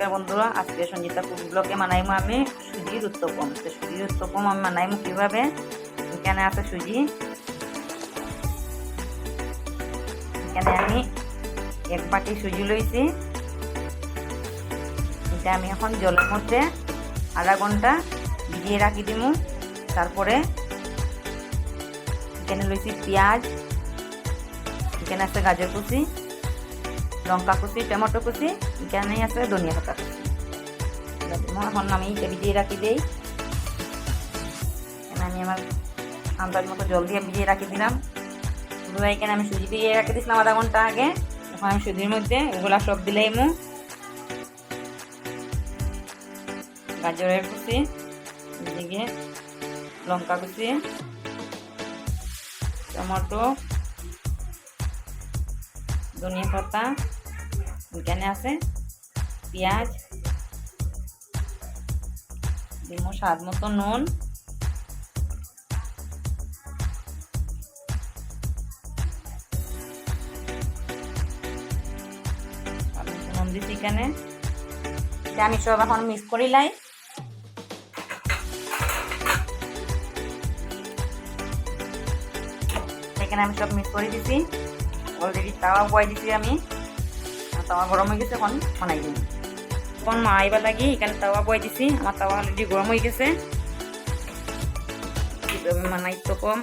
নমস্কার বন্ধুরা, আজকে সঞ্জিতা ফুড ব্লগে বানাইমু আমি সুজির উত্তপম। তো সুজির উত্তপম আমি বানাইমু কিভাবে। এখানে আছে সুজি, এখানে আমি 1 বাটি সুজি লইছি। এটা আমি এখন জলের মধ্যে আধা ঘন্টা ভিজিয়ে রাখি দিমু। তারপরে এখানে লইছি পেঁয়াজ, এখানে আছে গাজর কুচি, লঙ্কা কুচি, টমেটো কুচি, এখানে আছে ধনিয়া পাতা কুচি। এখন আমি ভিজিয়ে রাখি দিই। এখানে আমি আমার আন্দাজ মতো জল দিয়ে ভিজিয়ে রাখি দিলাম। এখানে আমি সুজি দিয়ে রাখি দিয়েছিলাম আধা ঘন্টা আগে। এখন আমি সুজির মধ্যে এগুলা সব দিলাইমু। গাজরের কুচি, এদিকে লঙ্কা কুচি, টমেটো, ধনিয়া পাতা, এখানে আছে পেঁয়াজ, দিব স্বাদ মতো নুন, নুন দিচ্ছি এখানে। এটা আমি সব এখন মিক্স করি লাই। এখানে আমি সব মিক্স করে দিছি। অলরেডি তাওয়া বয় দিছি আমি, তাওয়া গরম হয়ে গেছে। এখন বানাই দিই। এখন মাইবার লাগি এখানে তাওয়া বয় দিছি। আমার তাওয়া অলরেডি গরম হয়ে গেছে। কিভাবে বানাই তো কম।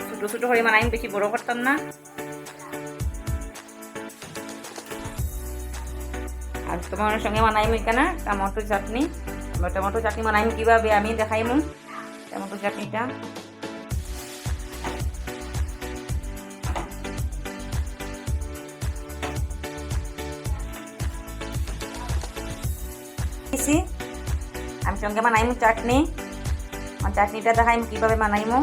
ছোট ছোট করে বানাই, বেশি বড় করতাম না। আর তোমার সঙ্গে বানাইমু এখানে টমেটো চাটনি। টমেটো চাটনি বানাইমু কিভাবে আমি দেখাইমু। টমেটো চাটনিটা আমি সঙ্গে বানাইমু চাটনি। আমার চাটনিটা দেখাইমু কিভাবে বানাইমু।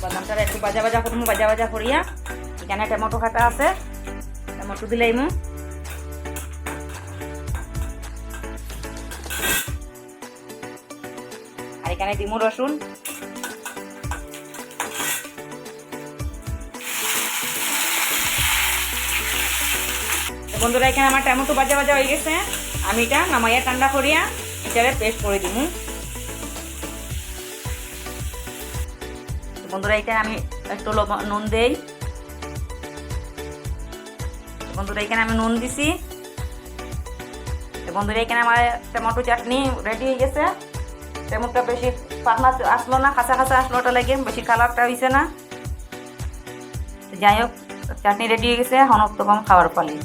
বাদামটা একটু ভাজা ভাজা করবো, ভাজা ভাজা করিয়া এখানে টমেটো কাটা আছে, টমেটো দিলাইমু। আর এখানে দিমু রসুন। বন্ধুরা এখানে আমার টমেটো ভাজা ভাজা হয়ে গেছে। আমি এটা নামাইয়া ঠান্ডা করিয়া এটারে পেস্ট করে দিমু। বন্ধুরা এখানে আমি একটু নুন দেই। বন্ধুরা এখানে আমি নুন দিছি। বন্ধুরা এখানে আমার টমেটো চাটনি রেডি হয়ে গেছে। টমেটোটা বেশি পাতলা আসলো না, খাসা খাসা আসলো, ওটা লাগে বেশি কালারটা হয়েছে না। যাই হোক, চাটনি রেডি হয়ে গেছে। এখন উত্তপম খাবার পালি।